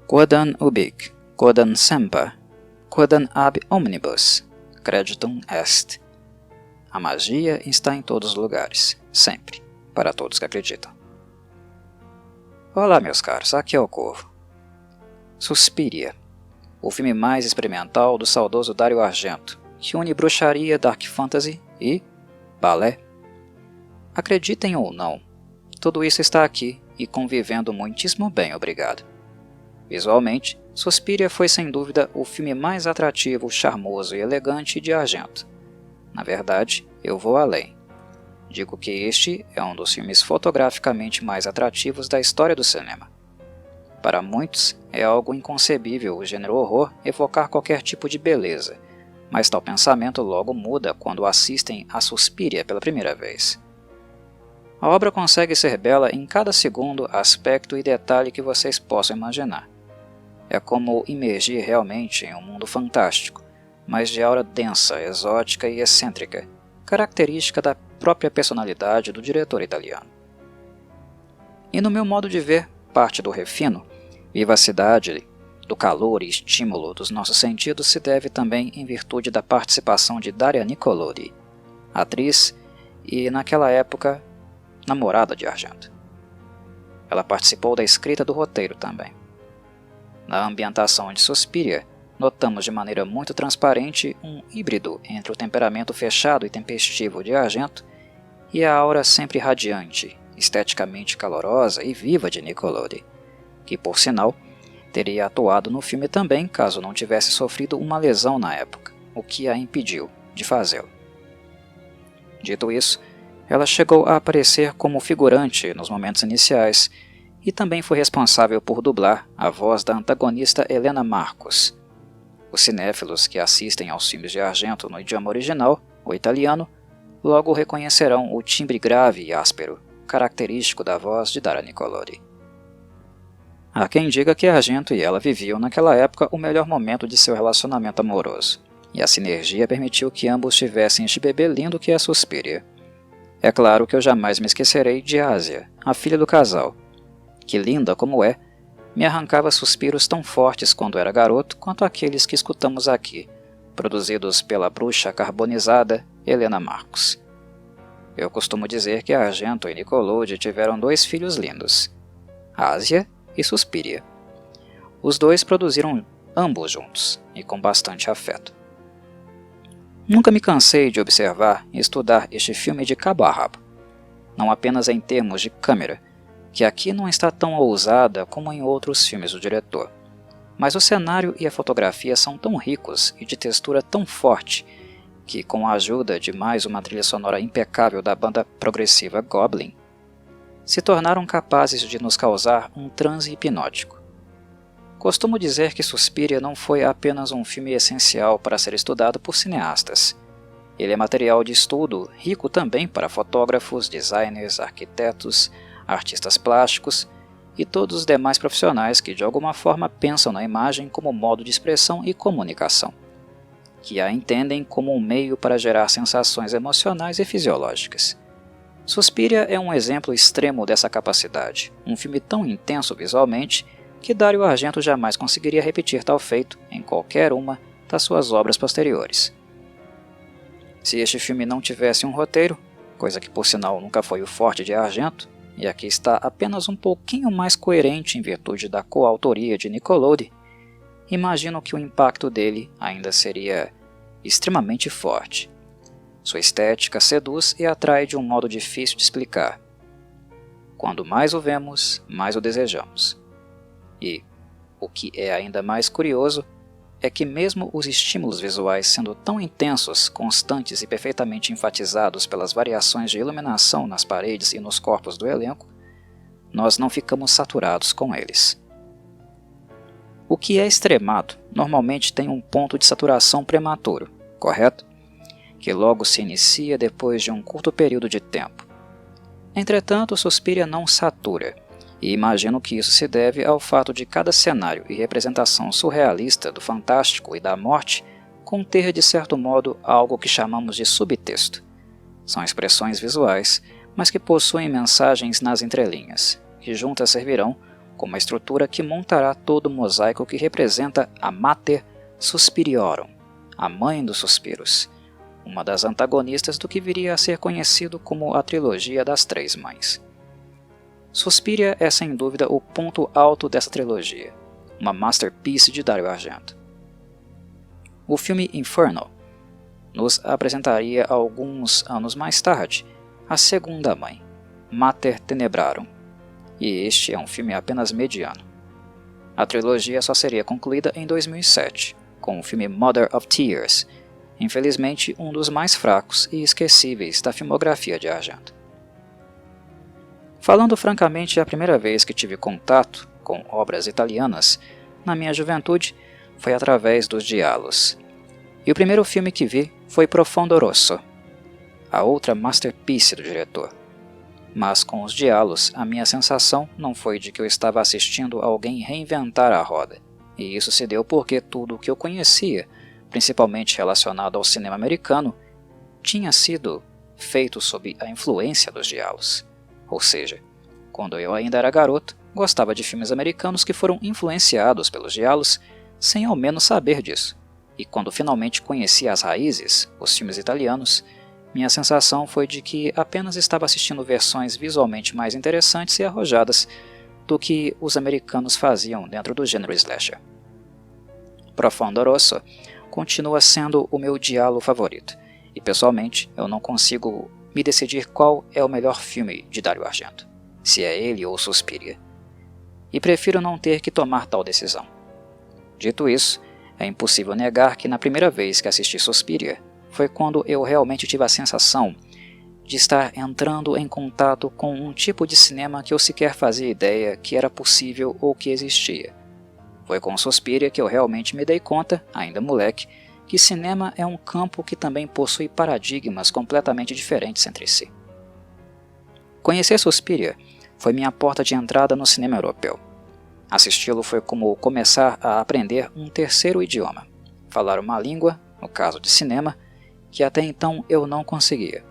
Quodam ubique, quodam semper, quodam ab omnibus, creditum est. A magia está em todos os lugares, sempre, para todos que acreditam. Olá, meus caros, aqui é o Corvo. Suspiria, o filme mais experimental do saudoso Dario Argento, que une bruxaria, dark fantasy e balé. Acreditem ou não, tudo isso está aqui e convivendo muitíssimo bem, obrigado. Visualmente, Suspiria foi sem dúvida o filme mais atrativo, charmoso e elegante de Argento. Na verdade, eu vou além. Digo que este é um dos filmes fotograficamente mais atrativos da história do cinema. Para muitos, é algo inconcebível o gênero horror evocar qualquer tipo de beleza, mas tal pensamento logo muda quando assistem a Suspiria pela primeira vez. A obra consegue ser bela em cada segundo, aspecto e detalhe que vocês possam imaginar. É como imergir realmente em um mundo fantástico, mas de aura densa, exótica e excêntrica, característica da própria personalidade do diretor italiano. E no meu modo de ver, parte do refino, vivacidade, do calor e estímulo dos nossos sentidos se deve também em virtude da participação de Daria Nicolodi, atriz e, naquela época, namorada de Argento. Ela participou da escrita do roteiro também. Na ambientação de Suspiria, notamos de maneira muito transparente um híbrido entre o temperamento fechado e tempestivo de Argento e a aura sempre radiante, esteticamente calorosa e viva de Nicolodi, que, por sinal, teria atuado no filme também caso não tivesse sofrido uma lesão na época, o que a impediu de fazê-lo. Dito isso, ela chegou a aparecer como figurante nos momentos iniciais e também foi responsável por dublar a voz da antagonista Helena Marcos. Os cinéfilos que assistem aos filmes de Argento no idioma original, o italiano, logo reconhecerão o timbre grave e áspero, característico da voz de Daria Nicolodi. Há quem diga que Argento e ela viviam naquela época o melhor momento de seu relacionamento amoroso, e a sinergia permitiu que ambos tivessem este bebê lindo que é Suspiria. É claro que eu jamais me esquecerei de Asia, a filha do casal, que, linda como é, me arrancava suspiros tão fortes quando era garoto quanto aqueles que escutamos aqui, produzidos pela bruxa carbonizada Helena Marcos. Eu costumo dizer que Argento e Nicolodi tiveram 2 filhos lindos, Asia e Suspiria. Os 2 produziram ambos juntos e com bastante afeto. Nunca me cansei de observar e estudar este filme de cabo a rabo, não apenas em termos de câmera, que aqui não está tão ousada como em outros filmes do diretor, mas o cenário e a fotografia são tão ricos e de textura tão forte que, com a ajuda de mais uma trilha sonora impecável da banda progressiva Goblin, se tornaram capazes de nos causar um transe hipnótico. Costumo dizer que Suspiria não foi apenas um filme essencial para ser estudado por cineastas. Ele é material de estudo rico também para fotógrafos, designers, arquitetos, artistas plásticos e todos os demais profissionais que de alguma forma pensam na imagem como modo de expressão e comunicação, que a entendem como um meio para gerar sensações emocionais e fisiológicas. Suspiria é um exemplo extremo dessa capacidade, um filme tão intenso visualmente que Dario Argento jamais conseguiria repetir tal feito em qualquer uma das suas obras posteriores. Se este filme não tivesse um roteiro, coisa que por sinal nunca foi o forte de Argento, e aqui está apenas um pouquinho mais coerente em virtude da coautoria de Nicolodi, imagino que o impacto dele ainda seria extremamente forte. Sua estética seduz e atrai de um modo difícil de explicar. Quando mais o vemos, mais o desejamos. E, o que é ainda mais curioso, é que mesmo os estímulos visuais sendo tão intensos, constantes e perfeitamente enfatizados pelas variações de iluminação nas paredes e nos corpos do elenco, nós não ficamos saturados com eles. O que é extremado normalmente tem um ponto de saturação prematuro, correto? Que logo se inicia depois de um curto período de tempo. Entretanto, Suspiria não satura, e imagino que isso se deve ao fato de cada cenário e representação surrealista do fantástico e da morte conter de certo modo algo que chamamos de subtexto. São expressões visuais, mas que possuem mensagens nas entrelinhas, que juntas servirão com uma estrutura que montará todo o mosaico que representa a Mater Suspiriorum, a Mãe dos Suspiros, uma das antagonistas do que viria a ser conhecido como a trilogia das Três Mães. Suspiria é sem dúvida o ponto alto dessa trilogia, uma masterpiece de Dario Argento. O filme Inferno nos apresentaria alguns anos mais tarde a segunda mãe, Mater Tenebrarum, e este é um filme apenas mediano. A trilogia só seria concluída em 2007, com o filme Mother of Tears, infelizmente um dos mais fracos e esquecíveis da filmografia de Argento. Falando francamente, a primeira vez que tive contato com obras italianas na minha juventude foi através dos Giallos, e o primeiro filme que vi foi Profondo Rosso, a outra masterpiece do diretor. Mas com os Giallos, a minha sensação não foi de que eu estava assistindo alguém reinventar a roda, e isso se deu porque tudo o que eu conhecia, principalmente relacionado ao cinema americano, tinha sido feito sob a influência dos Giallos. Ou seja, quando eu ainda era garoto, gostava de filmes americanos que foram influenciados pelos Giallos sem ao menos saber disso. E quando finalmente conheci as raízes, os filmes italianos, minha sensação foi de que apenas estava assistindo versões visualmente mais interessantes e arrojadas do que os americanos faziam dentro do gênero slasher. Profondo Rosso continua sendo o meu giallo favorito, e pessoalmente eu não consigo me decidir qual é o melhor filme de Dario Argento, se é ele ou Suspiria, e prefiro não ter que tomar tal decisão. Dito isso, é impossível negar que na primeira vez que assisti Suspiria foi quando eu realmente tive a sensação de estar entrando em contato com um tipo de cinema que eu sequer fazia ideia que era possível ou que existia. Foi com Suspiria que eu realmente me dei conta, ainda moleque, que cinema é um campo que também possui paradigmas completamente diferentes entre si. Conhecer Suspiria foi minha porta de entrada no cinema europeu. Assisti-lo foi como começar a aprender um terceiro idioma, falar uma língua, no caso de cinema, que até então eu não conseguia.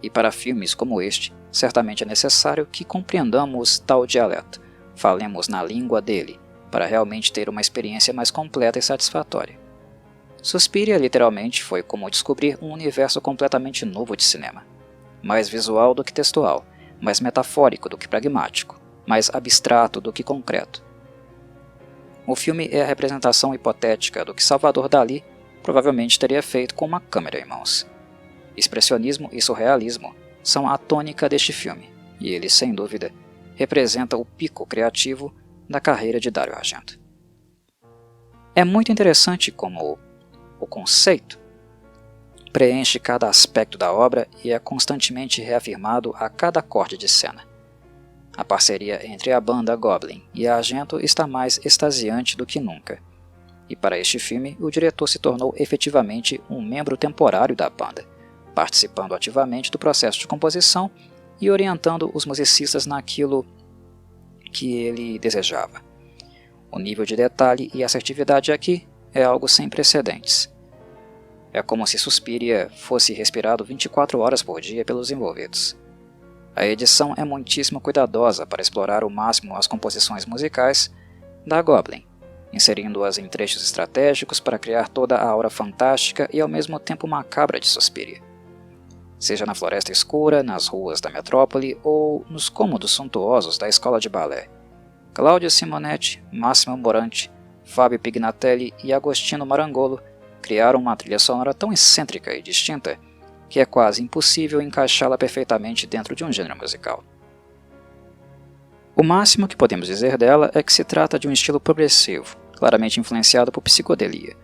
E para filmes como este, certamente é necessário que compreendamos tal dialeto, falemos na língua dele, para realmente ter uma experiência mais completa e satisfatória. Suspiria literalmente foi como descobrir um universo completamente novo de cinema, mais visual do que textual, mais metafórico do que pragmático, mais abstrato do que concreto. O filme é a representação hipotética do que Salvador Dalí provavelmente teria feito com uma câmera em mãos. Expressionismo e surrealismo são a tônica deste filme, e ele, sem dúvida, representa o pico criativo da carreira de Dario Argento. É muito interessante como o conceito preenche cada aspecto da obra e é constantemente reafirmado a cada corte de cena. A parceria entre a banda Goblin e a Argento está mais extasiante do que nunca. E para este filme, o diretor se tornou efetivamente um membro temporário da banda, participando ativamente do processo de composição e orientando os musicistas naquilo que ele desejava. O nível de detalhe e assertividade aqui é algo sem precedentes. É como se Suspiria fosse respirado 24 horas por dia pelos envolvidos. A edição é muitíssimo cuidadosa para explorar ao máximo as composições musicais da Goblin, inserindo-as em trechos estratégicos para criar toda a aura fantástica e ao mesmo tempo macabra de Suspiria. Seja na floresta escura, nas ruas da metrópole ou nos cômodos suntuosos da escola de balé, Claudio Simonetti, Massimo Moranti, Fabio Pignatelli e Agostino Marangolo criaram uma trilha sonora tão excêntrica e distinta que é quase impossível encaixá-la perfeitamente dentro de um gênero musical. O máximo que podemos dizer dela é que se trata de um estilo progressivo, claramente influenciado por psicodelia,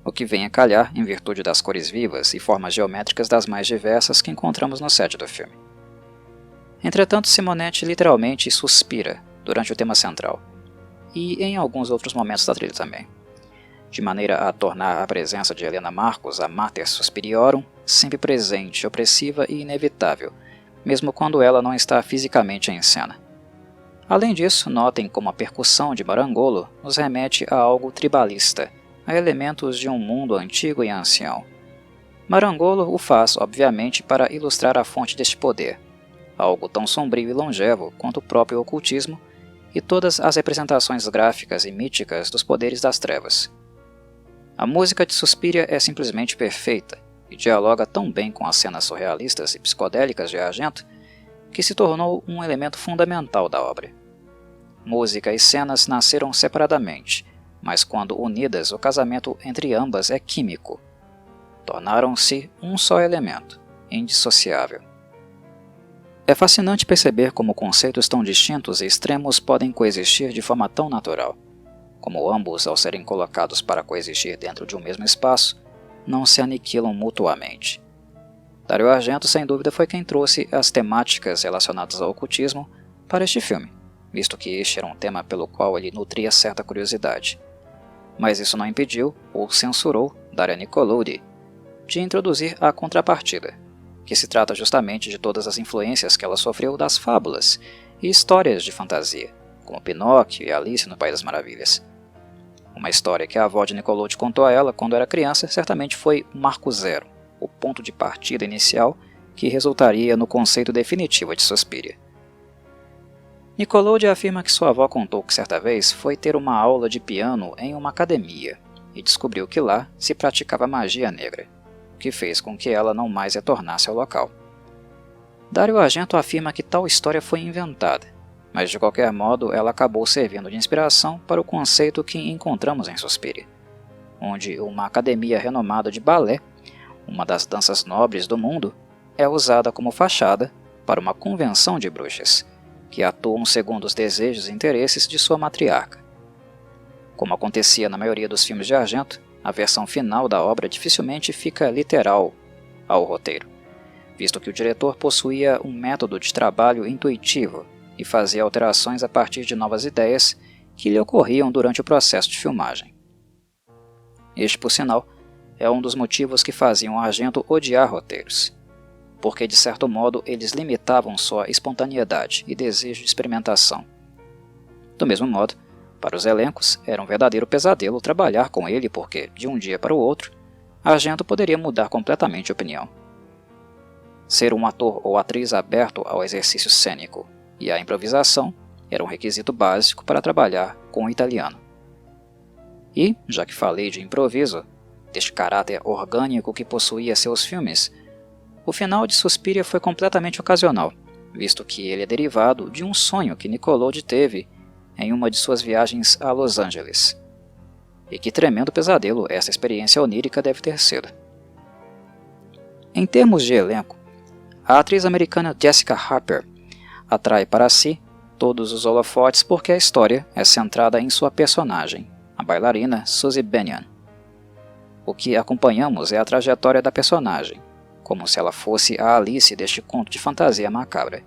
o que vem a calhar em virtude das cores vivas e formas geométricas das mais diversas que encontramos no set do filme. Entretanto, Simonetti literalmente suspira durante o tema central, e em alguns outros momentos da trilha também, de maneira a tornar a presença de Helena Marcos, a Mater Suspiriorum, sempre presente, opressiva e inevitável, mesmo quando ela não está fisicamente em cena. Além disso, notem como a percussão de Marangolo nos remete a algo tribalista, a elementos de um mundo antigo e ancião. Marangolo o faz, obviamente, para ilustrar a fonte deste poder, algo tão sombrio e longevo quanto o próprio ocultismo, e todas as representações gráficas e míticas dos poderes das trevas. A música de Suspiria é simplesmente perfeita e dialoga tão bem com as cenas surrealistas e psicodélicas de Argento que se tornou um elemento fundamental da obra. Música e cenas nasceram separadamente, mas quando unidas o casamento entre ambas é químico. Tornaram-se um só elemento, indissociável. É fascinante perceber como conceitos tão distintos e extremos podem coexistir de forma tão natural, como ambos, ao serem colocados para coexistir dentro de um mesmo espaço, não se aniquilam mutuamente. Dario Argento, sem dúvida, foi quem trouxe as temáticas relacionadas ao ocultismo para este filme, visto que este era um tema pelo qual ele nutria certa curiosidade. Mas isso não impediu ou censurou Daria Nicolodi de introduzir a contrapartida, que se trata justamente de todas as influências que ela sofreu das fábulas e histórias de fantasia, como Pinóquio e Alice no País das Maravilhas. Uma história que a avó de Nicolodi contou a ela quando era criança certamente foi o marco zero, o ponto de partida inicial que resultaria no conceito definitivo de Suspiria. Nicolodi afirma que sua avó contou que certa vez foi ter uma aula de piano em uma academia e descobriu que lá se praticava magia negra, o que fez com que ela não mais retornasse ao local. Dario Argento afirma que tal história foi inventada, mas de qualquer modo ela acabou servindo de inspiração para o conceito que encontramos em Suspiria, onde uma academia renomada de balé, uma das danças nobres do mundo, é usada como fachada para uma convenção de bruxas, que atuam segundo os desejos e interesses de sua matriarca. Como acontecia na maioria dos filmes de Argento, a versão final da obra dificilmente fica literal ao roteiro, visto que o diretor possuía um método de trabalho intuitivo e fazia alterações a partir de novas ideias que lhe ocorriam durante o processo de filmagem. Este, por sinal, é um dos motivos que faziam Argento odiar roteiros, porque de certo modo eles limitavam sua espontaneidade e desejo de experimentação. Do mesmo modo, para os elencos era um verdadeiro pesadelo trabalhar com ele porque, de um dia para o outro, Argento poderia mudar completamente de opinião. Ser um ator ou atriz aberto ao exercício cênico e à improvisação era um requisito básico para trabalhar com o italiano. E, já que falei de improviso, deste caráter orgânico que possuía seus filmes, o final de Suspiria foi completamente ocasional, visto que ele é derivado de um sonho que Nicolodi teve em uma de suas viagens a Los Angeles. E que tremendo pesadelo essa experiência onírica deve ter sido. Em termos de elenco, a atriz americana Jessica Harper atrai para si todos os holofotes porque a história é centrada em sua personagem, a bailarina Suzy Bennion. O que acompanhamos é a trajetória da personagem, como se ela fosse a Alice deste conto de fantasia macabra.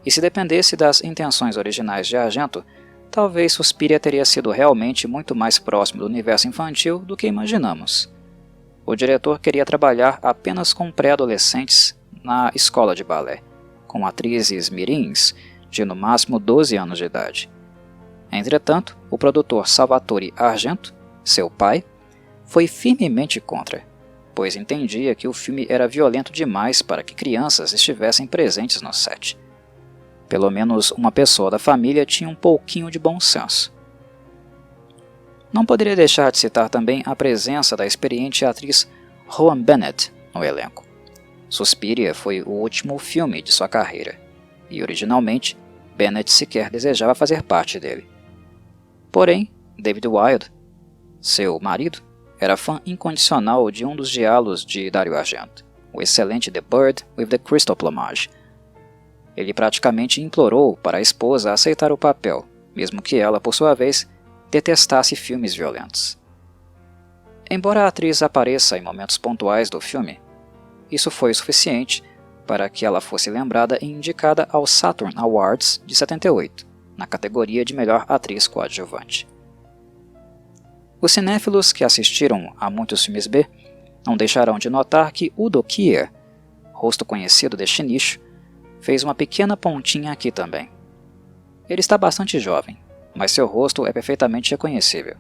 E se dependesse das intenções originais de Argento, talvez Suspiria teria sido realmente muito mais próximo do universo infantil do que imaginamos. O diretor queria trabalhar apenas com pré-adolescentes na escola de balé, com atrizes mirins de no máximo 12 anos de idade. Entretanto, o produtor Salvatore Argento, seu pai, foi firmemente contra, pois entendia que o filme era violento demais para que crianças estivessem presentes no set. Pelo menos uma pessoa da família tinha um pouquinho de bom senso. Não poderia deixar de citar também a presença da experiente atriz Rowan Bennett no elenco. Suspiria foi o último filme de sua carreira, e originalmente Bennett sequer desejava fazer parte dele. Porém, David Wilde, seu marido, era fã incondicional de um dos diálogos de Dario Argento, o excelente The Bird with the Crystal Plumage. Ele praticamente implorou para a esposa aceitar o papel, mesmo que ela, por sua vez, detestasse filmes violentos. Embora a atriz apareça em momentos pontuais do filme, isso foi suficiente para que ela fosse lembrada e indicada ao Saturn Awards de 78, na categoria de melhor atriz coadjuvante. Os cinéfilos que assistiram a muitos filmes B não deixarão de notar que Udo Kier, rosto conhecido deste nicho, fez uma pequena pontinha aqui também. Ele está bastante jovem, mas seu rosto é perfeitamente reconhecível.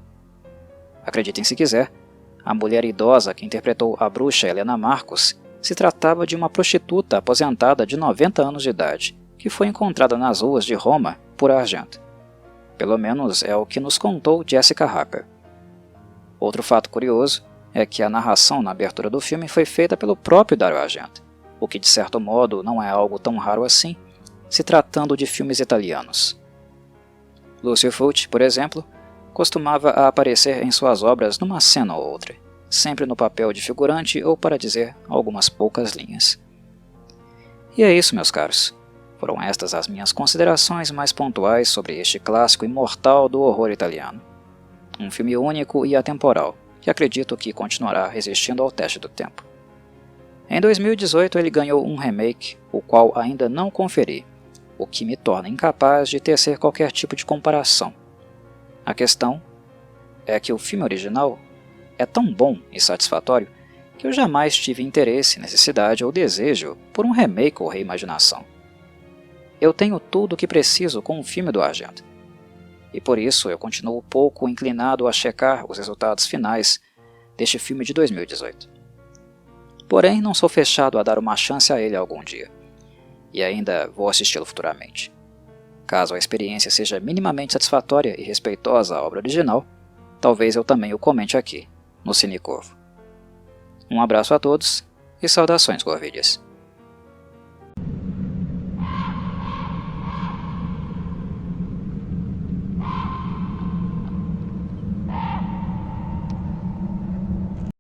Acreditem se quiser, a mulher idosa que interpretou a bruxa Helena Marcos se tratava de uma prostituta aposentada de 90 anos de idade, que foi encontrada nas ruas de Roma por Argento, Pelo menos é o que nos contou Jessica Harper. Outro fato curioso é que a narração na abertura do filme foi feita pelo próprio Dario Argento, o que de certo modo não é algo tão raro assim, se tratando de filmes italianos. Lucio Fulci, por exemplo, costumava aparecer em suas obras numa cena ou outra, sempre no papel de figurante ou para dizer algumas poucas linhas. E é isso, meus caros. Foram estas as minhas considerações mais pontuais sobre este clássico imortal do horror italiano. Um filme único e atemporal, que acredito que continuará resistindo ao teste do tempo. Em 2018 ele ganhou um remake, o qual ainda não conferi, o que me torna incapaz de tecer qualquer tipo de comparação. A questão é que o filme original é tão bom e satisfatório que eu jamais tive interesse, necessidade ou desejo por um remake ou reimaginação. Eu tenho tudo o que preciso com o filme do Argento, e por isso eu continuo pouco inclinado a checar os resultados finais deste filme de 2018. Porém, não sou fechado a dar uma chance a ele algum dia, e ainda vou assisti-lo futuramente. Caso a experiência seja minimamente satisfatória e respeitosa à obra original, talvez eu também o comente aqui, no Cine Corvo. Um abraço a todos e saudações Corvides.